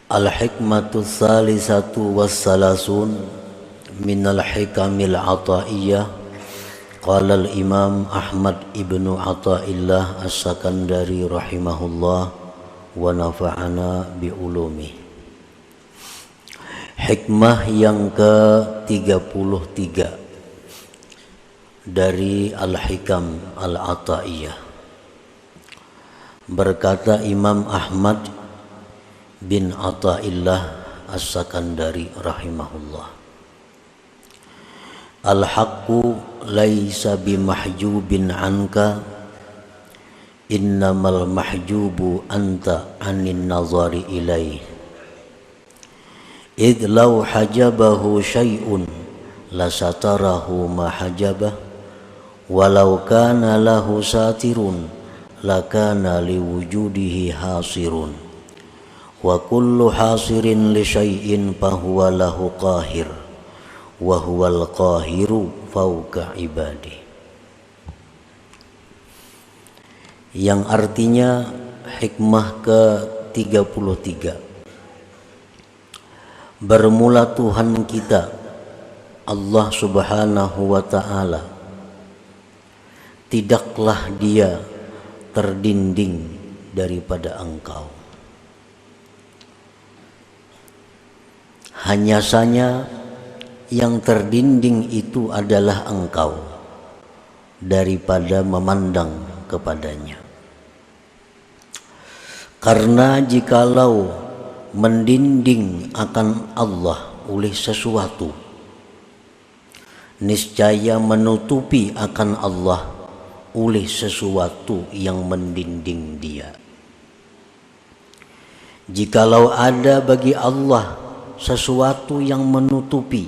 Al-hikmatu tsalisatu wassalasun minal hikamil ataiyah. Qala al-imam Ahmad ibnu Athaillah as-Sakandari rahimahullah wa nafa'ana bi'ulumi. Hikmah yang ke-33 dari Al-Hikam Al-Ataiyah. Berkata Imam Ahmad bin Athaillah as-Sakandari rahimahullah, al-haqqu laisa bimahjubin anka, innamal mahjubu anta anin nazari ilaih. Idh law hajabahu syai'un lasatarahu ma hajabah, walau kana lahu satirun lakana liwujudihi hasirun, wa kullu hasirin li syai'in fahuwa lahu qahir, wa huwal qahiru fauqa ibadi. Yang artinya hikmah ke-33, bermula Tuhan kita Allah Subhanahu wa ta'ala, tidaklah dia terdinding daripada engkau. Hanya saja yang terdinding itu adalah engkau daripada memandang kepadanya. Karena jikalau mendinding akan Allah oleh sesuatu, niscaya menutupi akan Allah oleh sesuatu yang mendinding dia. Jikalau ada bagi Allah sesuatu yang menutupi,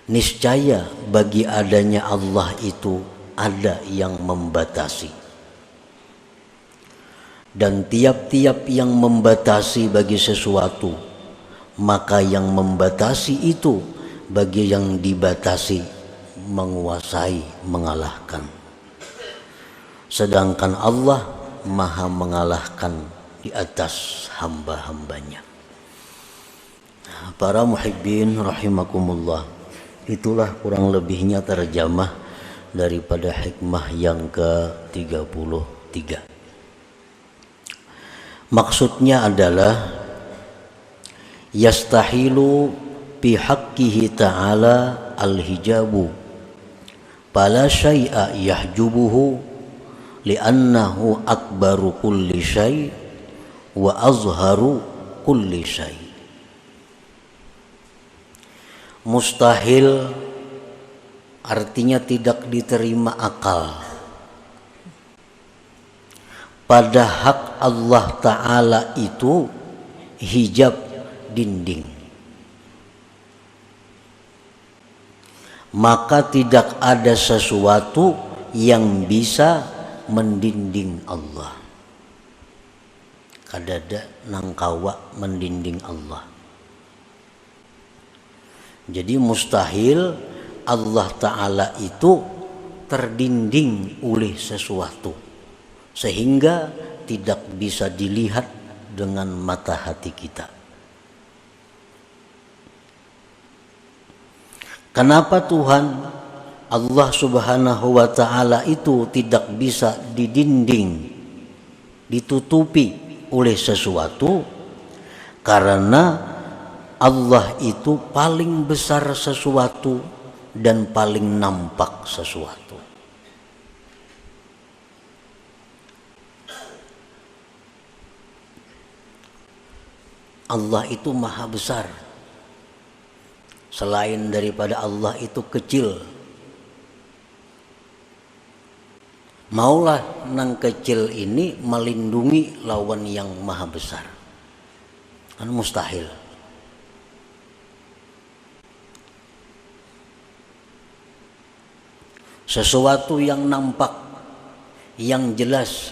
niscaya bagi adanya Allah itu ada yang membatasi. Dan tiap-tiap yang membatasi bagi sesuatu, maka yang membatasi itu bagi yang dibatasi menguasai, mengalahkan. Sedangkan Allah maha mengalahkan di atas hamba-hambanya. Para muhibbin rahimakumullah, itulah kurang lebihnya terjemah daripada hikmah yang ke-33. Maksudnya adalah yastahilu bi haqqihi ta'ala al-hijabu, fala syai'a yahjubuhu li'annahu akbaru kulli syai' wa azharu kulli syai'. Mustahil artinya tidak diterima akal pada hak Allah Ta'ala itu hijab, dinding. Maka tidak ada sesuatu yang bisa mendinding Allah. Kadada nangkawa mendinding Allah. Jadi mustahil Allah Ta'ala itu terdinding oleh sesuatu sehingga tidak bisa dilihat dengan mata hati kita. Kenapa Tuhan Allah Subhanahu wa ta'ala itu tidak bisa didinding, ditutupi oleh sesuatu? Karena Allah itu paling besar sesuatu dan paling nampak sesuatu. Allah itu maha besar. Selain daripada Allah itu kecil. Maulah nang kecil ini melindungi lawan yang maha besar. Kan mustahil. Sesuatu yang nampak, yang jelas,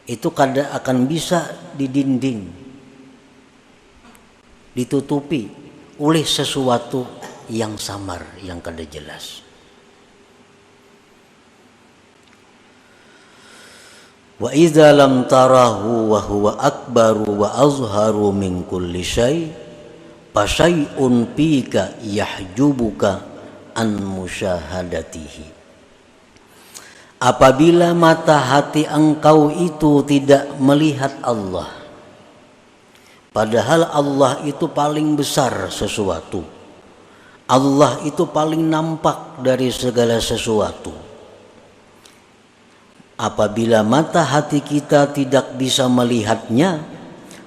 itu kadang akan bisa didinding, ditutupi oleh sesuatu yang samar, yang kada jelas. Wa idza lam tarahu wa huwa akbaru wa azharu min kulli syai' fa syai'un fika yahjubuka an musyahadatihi. Apabila mata hati engkau itu tidak melihat Allah, padahal Allah itu paling besar sesuatu, Allah itu paling nampak dari segala sesuatu. Apabila mata hati kita tidak bisa melihatnya,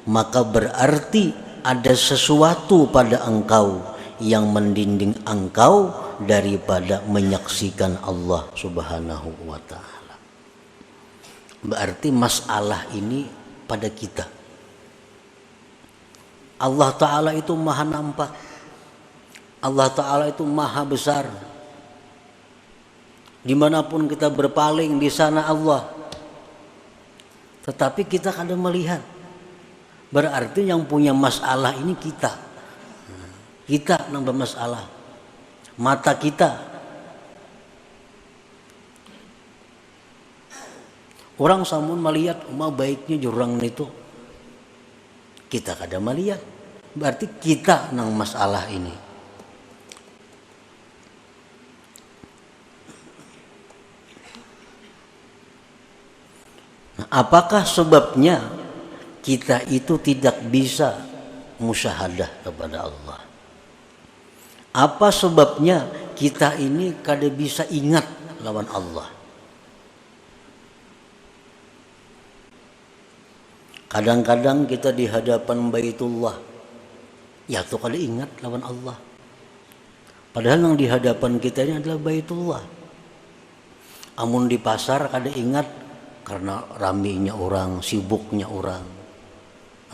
maka berarti ada sesuatu pada engkau yang mendinding engkau daripada menyaksikan Allah Subhanahu wa ta'ala. Berarti masalah ini pada kita. Allah Ta'ala itu maha nampak, Allah Ta'ala itu maha besar. Dimanapun kita berpaling, di sana Allah. Tetapi kita kadang melihat. Berarti yang punya masalah ini kita. Kita yang bermasalah. Mata kita. Orang samun melihat umah baiknya jurang itu. Kita kadang melihat. Berarti kita yang masalah ini. Nah, apakah sebabnya kita itu tidak bisa musyahadah kepada Allah? Apa sebabnya kita ini kada bisa ingat lawan Allah? Kadang-kadang kita di hadapan Baitullah, ya tuh kada ingat lawan Allah. Padahal yang di hadapan kita ini adalah Baitullah. Amun di pasar kada ingat karena raminya orang, sibuknya orang.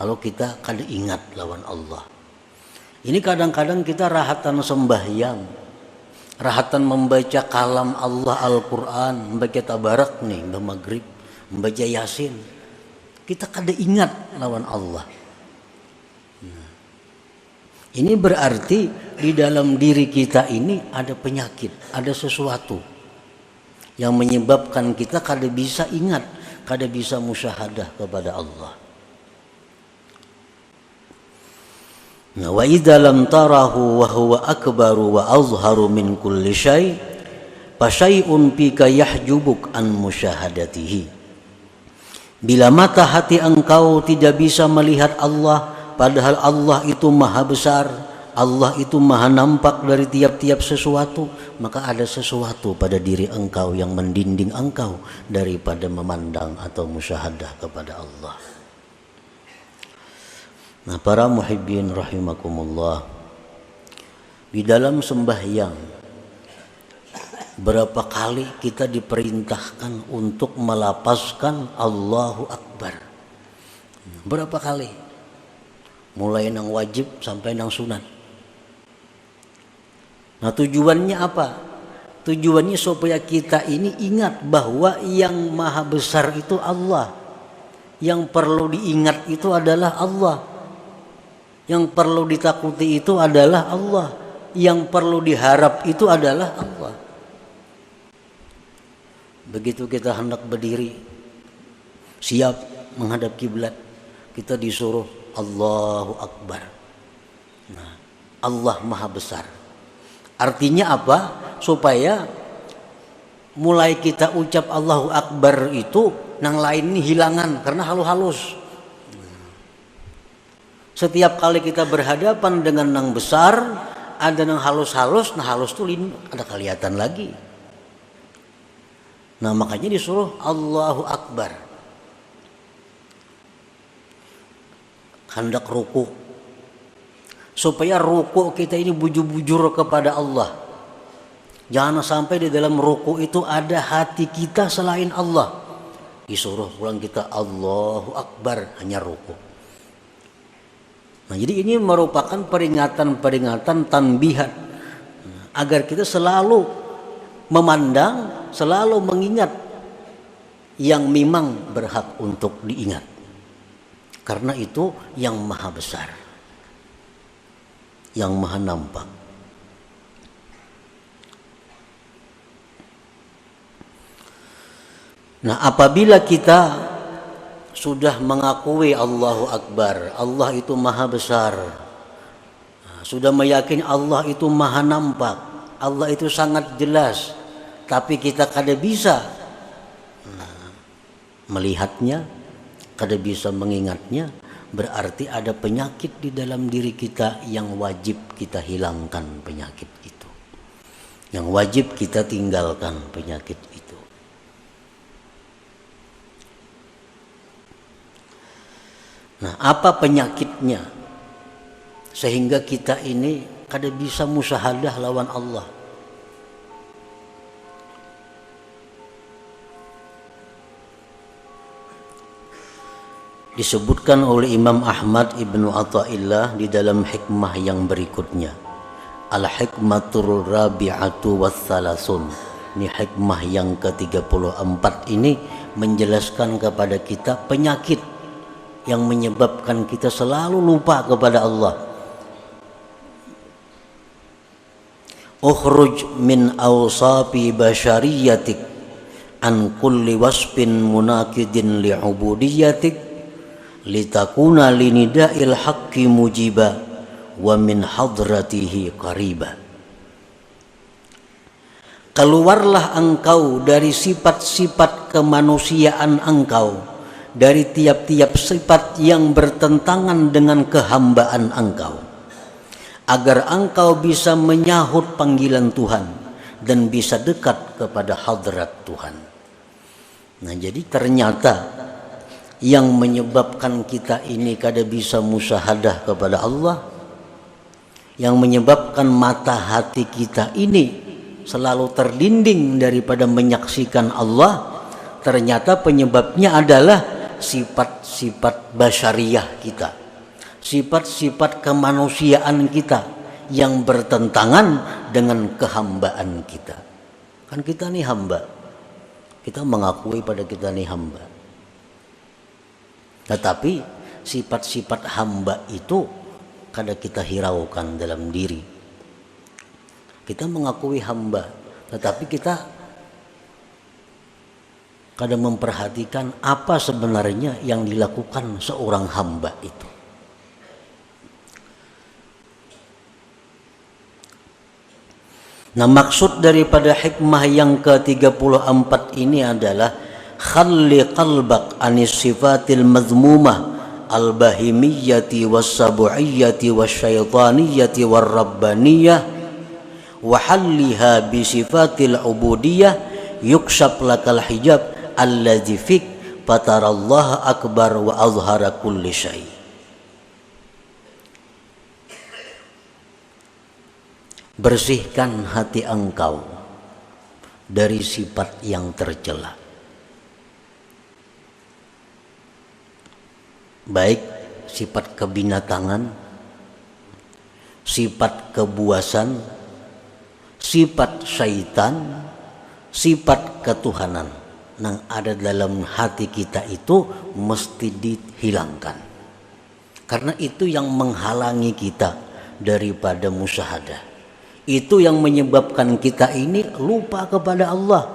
Lalu kita kada ingat lawan Allah. Ini kadang-kadang kita rahatan sembahyang, rahatan membaca kalam Allah Al-Quran, membaca tabarak nih, maghrib, membaca yasin. Kita kada ingat lawan Allah. Ini berarti di dalam diri kita ini ada penyakit, ada sesuatu yang menyebabkan kita kada bisa ingat, kada bisa musyahadah kepada Allah. Nah, wa idza lam tarahu wa huwa akbaru wa azharu min kulli syai' fa syai'un fika yahjubuk an musyahadatihi. Bila mata hati engkau tidak bisa melihat Allah, padahal Allah itu maha besar, Allah itu maha nampak dari tiap-tiap sesuatu, maka ada sesuatu pada diri engkau yang mendinding engkau daripada memandang atau musyahadah kepada Allah. Nah, para muhibbin rahimakumullah, di dalam sembahyang berapa kali kita diperintahkan untuk melapazkan Allahu Akbar? Berapa kali? Mulai nang wajib sampai nang sunat. Nah, tujuannya apa? Tujuannya supaya kita ini ingat bahwa yang maha besar itu Allah. Yang perlu diingat itu adalah Allah. Yang perlu ditakuti itu adalah Allah. Yang perlu diharap itu adalah Allah. Begitu kita hendak berdiri, siap menghadap kiblat, kita disuruh Allahu Akbar. Nah, Allah maha besar. Artinya apa? Supaya mulai kita ucap Allahu Akbar itu, yang lain ini hilangan karena halus-halus. Setiap kali kita berhadapan dengan yang besar, ada yang halus-halus, nah halus tuh ada kelihatan lagi. Nah, makanya disuruh Allahu Akbar. Hendak ruku, supaya ruku kita ini bujur-bujur kepada Allah. Jangan sampai di dalam ruku itu ada hati kita selain Allah. Disuruh pulang kita Allahu Akbar, hanya ruku. Nah, jadi ini merupakan peringatan-peringatan tanbihat agar kita selalu memandang, selalu mengingat yang memang berhak untuk diingat. Karena itu yang maha besar, yang maha nampak. Nah, apabila kita sudah mengakui Allahu Akbar, Allah itu maha besar, sudah meyakini Allah itu maha nampak, Allah itu sangat jelas, tapi kita kada bisa melihatnya, kada bisa mengingatnya, berarti ada penyakit di dalam diri kita yang wajib kita hilangkan penyakit itu, yang wajib kita tinggalkan penyakit itu. Nah, apa penyakitnya sehingga kita ini kada bisa musyahadah lawan Allah? Disebutkan oleh Imam Ahmad Ibnu Athaillah di dalam hikmah yang berikutnya, Al-Hikmatur Rabi'atu Wassalasun. Ini hikmah yang ke-34 ini menjelaskan kepada kita penyakit yang menyebabkan kita selalu lupa kepada Allah. Ukhruj min awsafi basyariyatik an kulli wasfin munakidin li'ubudiyatik litakuna linida'il haqqi mujiba wa min hadratihi qariba. Keluarlah engkau dari sifat-sifat kemanusiaan engkau, dari tiap-tiap sifat yang bertentangan dengan kehambaan engkau, agar engkau bisa menyahut panggilan Tuhan dan bisa dekat kepada hadrat Tuhan. Nah, jadi ternyata yang menyebabkan kita ini kada bisa musyahadah kepada Allah, yang menyebabkan mata hati kita ini selalu terdinding daripada menyaksikan Allah, ternyata penyebabnya adalah sifat-sifat basyariah kita, sifat-sifat kemanusiaan kita yang bertentangan dengan kehambaan kita. Kan kita nih hamba, kita mengakui pada kita nih hamba, tetapi sifat-sifat hamba itu kada kita hiraukan dalam diri. Kita mengakui hamba, tetapi kita kadang memperhatikan apa sebenarnya yang dilakukan seorang hamba itu. Nah, maksud daripada hikmah yang ke-34 ini adalah khalli qalbak anis sifatil mazmumah al-bahimiyyati was-sabu'iyyati wasyaitaniyati war-rabbaniyah wa halliha bi sifatil ubudiyah yukshaf lakal hijab alladzi fik fatarallaha akbar wa azhara kulli syai. Bersihkan hati engkau dari sifat yang tercela, baik sifat kebinatangan, sifat kebuasan, sifat syaitan, sifat ketuhanan yang ada dalam hati kita itu mesti dihilangkan, karena itu yang menghalangi kita daripada musyahadah. Itu yang menyebabkan kita ini lupa kepada Allah,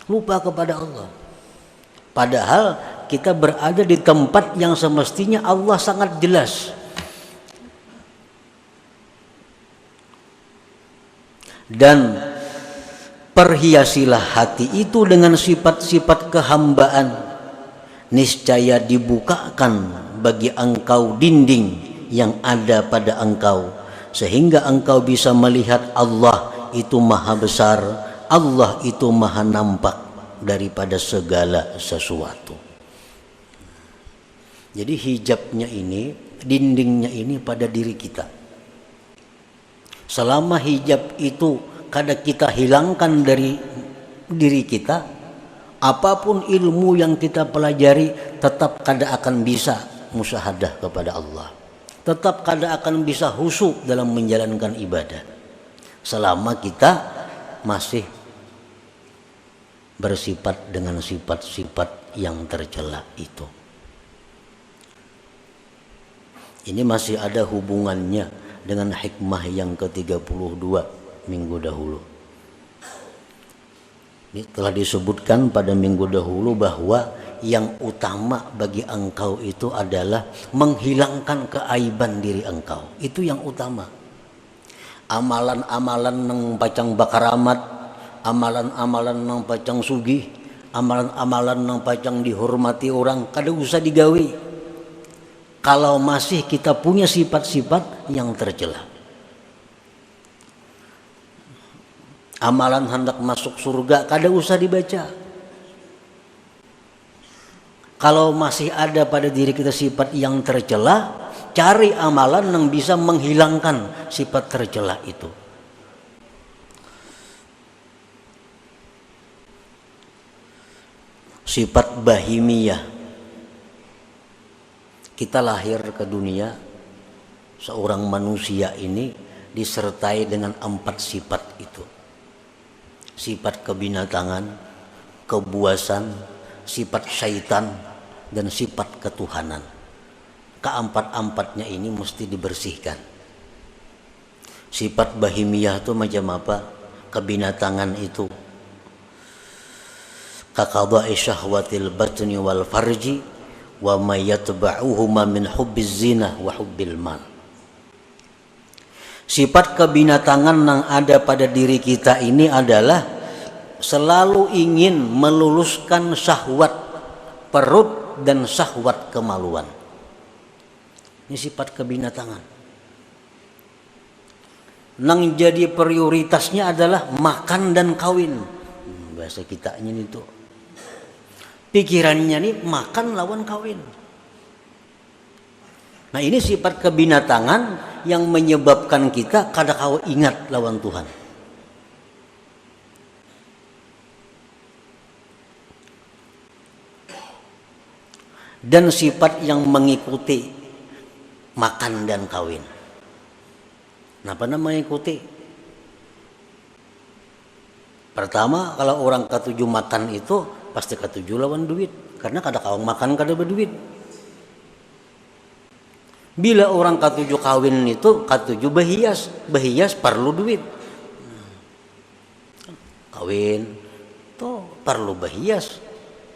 lupa kepada Allah, padahal kita berada di tempat yang semestinya Allah sangat jelas. Dan perhiasilah hati itu dengan sifat-sifat kehambaan, niscaya dibukakan bagi engkau dinding yang ada pada engkau, sehingga engkau bisa melihat Allah itu maha besar, Allah itu maha nampak daripada segala sesuatu. Jadi hijabnya ini, dindingnya ini pada diri kita. Selama hijab itu kada kita hilangkan dari diri kita, apapun ilmu yang kita pelajari tetap kada akan bisa musyahadah kepada Allah, tetap kada akan bisa khusyuk dalam menjalankan ibadah selama kita masih bersifat dengan sifat-sifat yang tercela itu. Ini masih ada hubungannya dengan hikmah yang ke-32 minggu dahulu. Ini telah disebutkan pada minggu dahulu bahwa yang utama bagi engkau itu adalah menghilangkan keaiban diri engkau. Itu yang utama. Amalan-amalan nang pacang bakaramat, amalan-amalan nang pacang sugih, amalan-amalan nang pacang dihormati orang, kada usah digawe kalau masih kita punya sifat-sifat yang tercela. Amalan hendak masuk surga kada usah dibaca. Kalau masih ada pada diri kita sifat yang tercela, cari amalan yang bisa menghilangkan sifat tercela itu. Sifat bahimiyah. Kita lahir ke dunia, seorang manusia ini disertai dengan 4 sifat itu. Sifat kebinatangan, kebuasan, sifat syaitan, dan sifat ketuhanan. Keempat-empatnya ini mesti dibersihkan. Sifat bahimiyah itu macam apa? Kebinatangan itu kaqada'i syahwatil batni wal farji wa ma yatba'uhuma min hubbiz zina wa hubbil mal. Sifat kebinatangan yang ada pada diri kita ini adalah selalu ingin meluluskan syahwat perut dan syahwat kemaluan. Ini sifat kebinatangan. Nang jadi prioritasnya adalah makan dan kawin. Bahasa kitanya itu. Pikirannya nih makan lawan kawin. Nah ini sifat kebinatangan yang menyebabkan kita kada kau ingat lawan Tuhan. Dan sifat yang mengikuti makan dan kawin. Kenapa namanya mengikuti? Pertama, kalau orang ketujuh makan itu pasti ketujuh lawan duit, karena kada kau makan kada berduit. Bila orang ketujuh kawin itu ketujuh berhias, berhias perlu duit. Kawin tuh perlu berhias,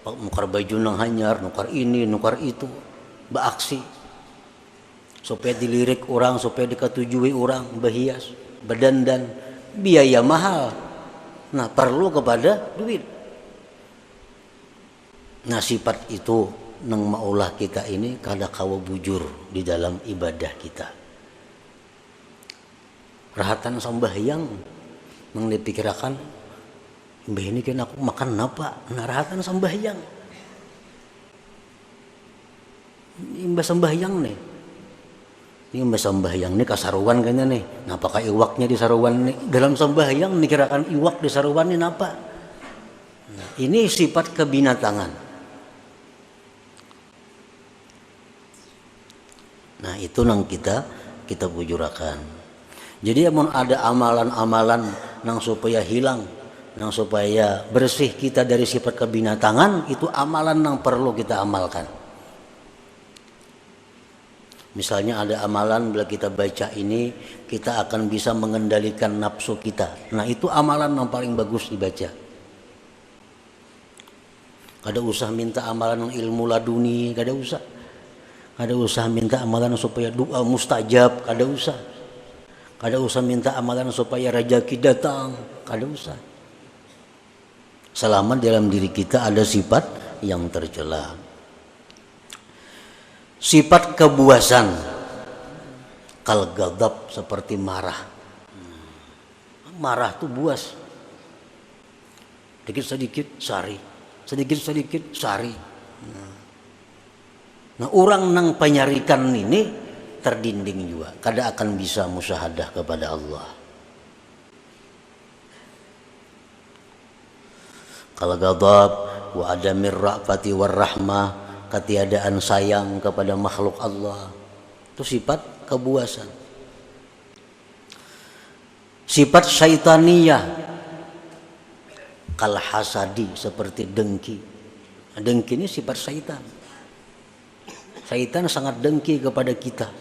nukar baju nang hanyar, nukar ini, nukar itu, beraksi supaya dilirik orang, supaya diketujui orang, berhias, berdandan, biaya mahal. Nah perlu kepada duit. Nah sifat itu nang maulah kita ini kada kawa bujur di dalam ibadah kita. Rahatan sambahyang nang dipikirkan, mbah ini kan aku makan apa? Nah rahatan sambahyang. Imbah sambahyang nih. Ini mbah sambahyang nih kasaruan kayaknya nih. Napakah iwaknya di saruan nih? Dalam sambahyang dikirakan iwak di saruan ini apa? Nah, ini sifat kebinatangan. Nah itu nang kita bujurakan. Jadi amun ada amalan-amalan nang supaya hilang, nang supaya bersih kita dari sifat kebinatangan, itu amalan nang perlu kita amalkan. Misalnya ada amalan bila kita baca ini kita akan bisa mengendalikan nafsu kita. Nah itu amalan yang paling bagus dibaca. Kada usah minta amalan yang ilmu laduni, kada usah. Kada usah minta amalan supaya doa mustajab, kada usah. Kada usah minta amalan supaya rezeki datang, kada usah. Selama dalam diri kita ada sifat yang tercela. Sifat kebuasan, kal ghadab seperti marah. Marah tuh buas. Sedikit-sedikit sari, sedikit-sedikit sari. Nah orang nang penyarikan ini terdinding juga, kada akan bisa musyahadah kepada Allah. Kal ghadab wa adamir ra'fati war rahmah, ketiadaan sayang kepada makhluk Allah. Itu sifat kebuasan. Sifat syaitaniyah, kal hasadi seperti dengki. Dengki ini sifat syaitan. Syaitan sangat dengki kepada kita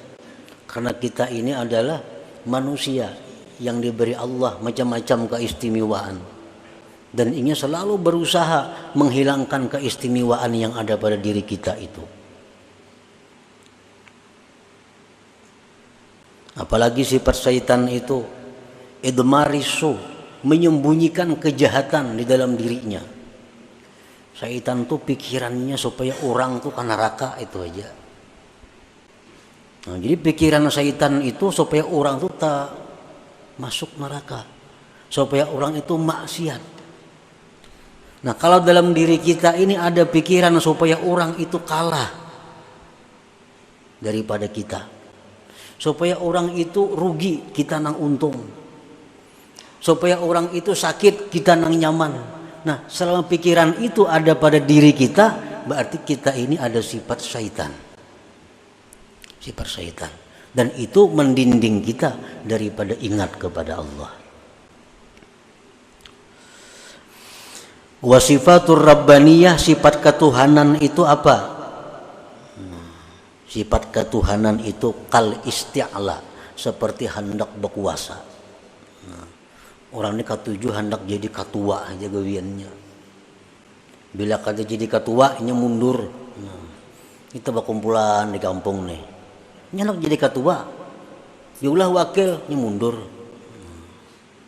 karena kita ini adalah manusia yang diberi Allah macam-macam keistimewaan. dan ingin selalu berusaha menghilangkan keistimewaan yang ada pada diri kita itu. Apalagi sifat syaitan itu idmarisu, menyembunyikan kejahatan di dalam dirinya. Syaitan tuh pikirannya supaya orang tuh ke neraka itu aja. Nah, jadi pikiran syaitan itu supaya orang tuh tak masuk neraka, supaya orang itu maksiat. Nah, kalau dalam diri kita ini ada pikiran supaya orang itu kalah daripada kita, supaya orang itu rugi, kita nang untung, supaya orang itu sakit, kita nang nyaman. Nah, selama pikiran itu ada pada diri kita, berarti kita ini ada sifat syaitan. Sifat syaitan. Dan itu mendinding kita daripada ingat kepada Allah. Wa sifatur rabbaniyah, sifat ketuhanan itu apa? Sifat ketuhanan itu kal isti'la, seperti hendak berkuasa. Orang ini ketujuh hendak jadi ketua aja gawiannya. Bila kata jadi ketua, ini mundur. Kita berkumpulan di kampung nih. Ini hendak jadi ketua, diulah wakil, ini mundur.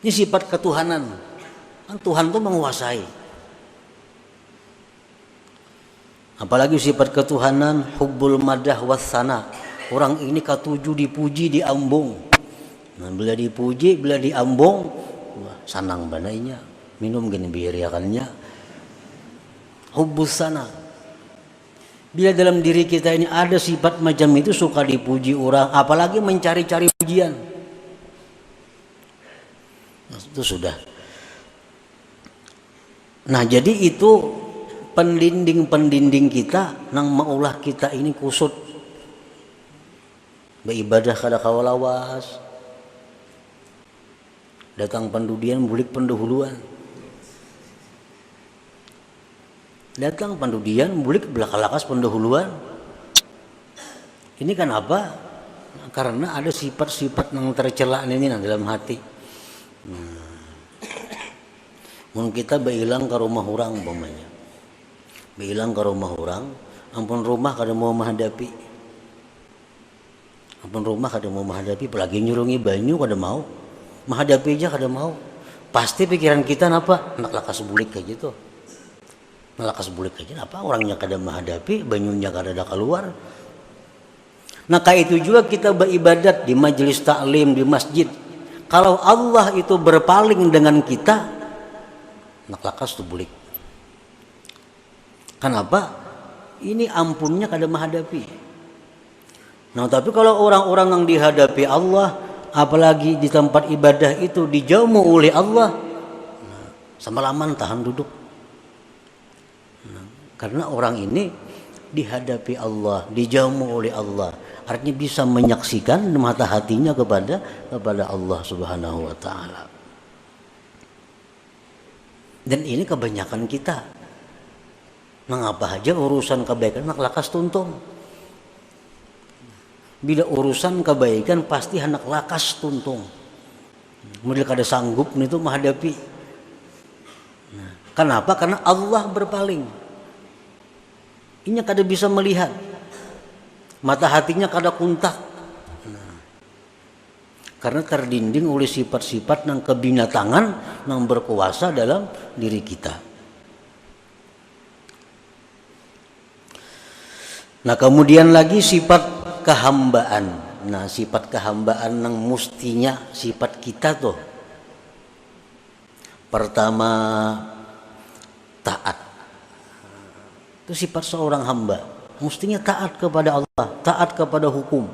Ini sifat ketuhanan. Tuhan itu menguasai. Apalagi sifat ketuhanan hubbul madah wassana. Orang ini ketujuh dipuji, diambung. Nah, bila dipuji, bila diambung, wah, sanang banainya. Minum gini biriakannya. Hubbus sana. Bila dalam diri kita ini ada sifat macam itu, suka dipuji orang, apalagi mencari-cari pujian. Nah, itu sudah. Nah, jadi itu pendinding kita nang maulah kita ini kusut beribadah kada kawalawas, datang pendudian bulik pendahuluan, datang pendudian bulik belakalakas pendahuluan. Ini kan apa? Karena ada sifat-sifat yang tercela ini dalam hati. Mungkin kita berhilang ke rumah orang umpamanya. Bilang ke rumah orang, ampun rumah kada mau menghadapi, ampun rumah kada mau menghadapi, apalagi nyurungi banyu kada mau, menghadapi aja kada mau. Pasti pikiran kita apa? Nak lakas bulik kayak gitu, nak lakas bulik aja, apa orangnya kada menghadapi, banyunya kada ada keluar. Nah, kayak itu juga kita beribadat di majelis taklim, di masjid. Kalau Allah itu berpaling dengan kita, nak lakas tu bulik. Kenapa? Ini ampunnya kada menghadapi. Nah, tapi kalau orang-orang yang dihadapi Allah, apalagi di tempat ibadah itu dijauh oleh Allah, nah, semalaman tahan duduk. Nah, karena orang ini dihadapi Allah, dijauh oleh Allah, artinya bisa menyaksikan mata hatinya kepada Allah Subhanahu wa taala. Dan ini kebanyakan kita. Mengapa aja urusan kebaikan nak lakas tuntung. Bila urusan kebaikan pasti hendak lakas tuntung. Model kada sanggup itu menghadapi. Nah, kenapa? Karena Allah berpaling. Inya kada bisa melihat. Mata hatinya kada kuntak. Nah, karena terdinding oleh sifat-sifat yang kebinatangan yang berkuasa dalam diri kita. Nah, kemudian lagi sifat kehambaan. Nah, sifat kehambaan yang mustinya sifat kita tuh. Pertama, taat. Itu sifat seorang hamba. Mustinya taat kepada Allah, taat kepada hukum.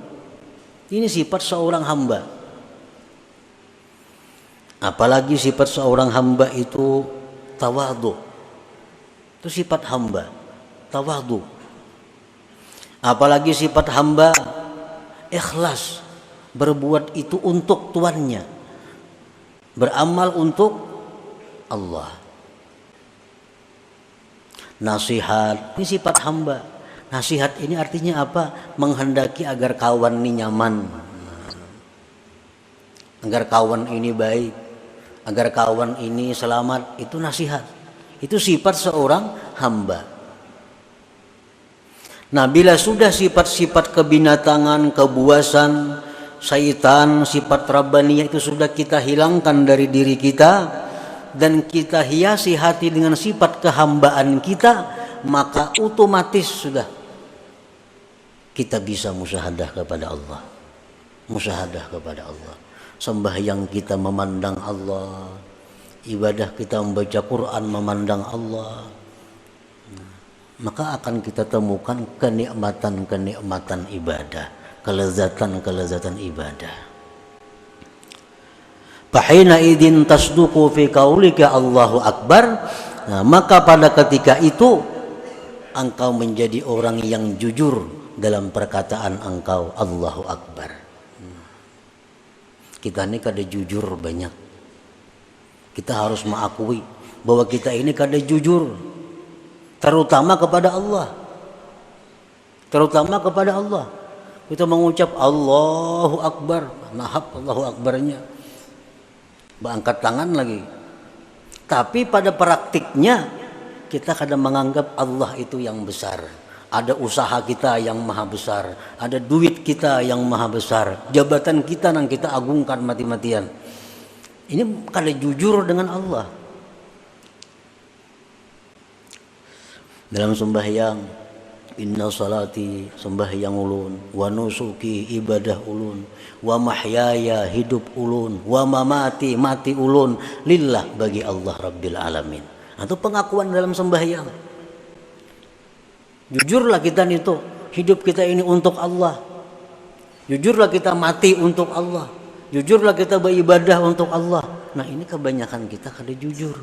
Ini sifat seorang hamba. Apalagi sifat seorang hamba itu tawadhu. Itu sifat hamba, tawadhu. Apalagi sifat hamba ikhlas, berbuat itu untuk tuannya, beramal untuk Allah. Nasihat, ini sifat hamba. Nasihat ini artinya apa? Menghendaki agar kawan ini nyaman, agar kawan ini baik, agar kawan ini selamat, itu nasihat. Itu sifat seorang hamba. Nah, bila sudah sifat-sifat kebinatangan, kebuasan, syaitan, sifat rabbaniyah itu sudah kita hilangkan dari diri kita dan kita hiasi hati dengan sifat kehambaan kita, maka otomatis sudah kita bisa musyahadah kepada Allah. Musyahadah kepada Allah. Sembahyang kita memandang Allah, ibadah kita membaca Quran memandang Allah, maka akan kita temukan kenikmatan-kenikmatan ibadah, kelezatan-kelezatan ibadah. Fahina idin tasduqu fi qaulika Allahu Akbar. Nah, maka pada ketika itu engkau menjadi orang yang jujur dalam perkataan engkau Allahu Akbar. Kita ini kada jujur banyak. Kita harus mengakui bahwa kita ini kada jujur, terutama kepada Allah. Terutama kepada Allah. Kita mengucap Allahu Akbar, nahap Allahu Akbarnya, angkat tangan lagi. Tapi pada praktiknya kita kadang menganggap Allah itu yang besar. Ada usaha kita yang maha besar, ada duit kita yang maha besar, jabatan kita yang kita agungkan mati-matian. Ini kada jujur dengan Allah. Dalam sembahyang, inna salati, sembahyang ulun, wa nusuki, ibadah ulun, wa mahyaya, hidup ulun, wa mamati, mati ulun, lillah, bagi Allah Rabbil Alamin. Itu pengakuan dalam sembahyang. Jujurlah kita itu, hidup kita ini untuk Allah. Jujurlah kita mati untuk Allah. Jujurlah kita beribadah untuk Allah. Nah, ini kebanyakan kita kada jujur.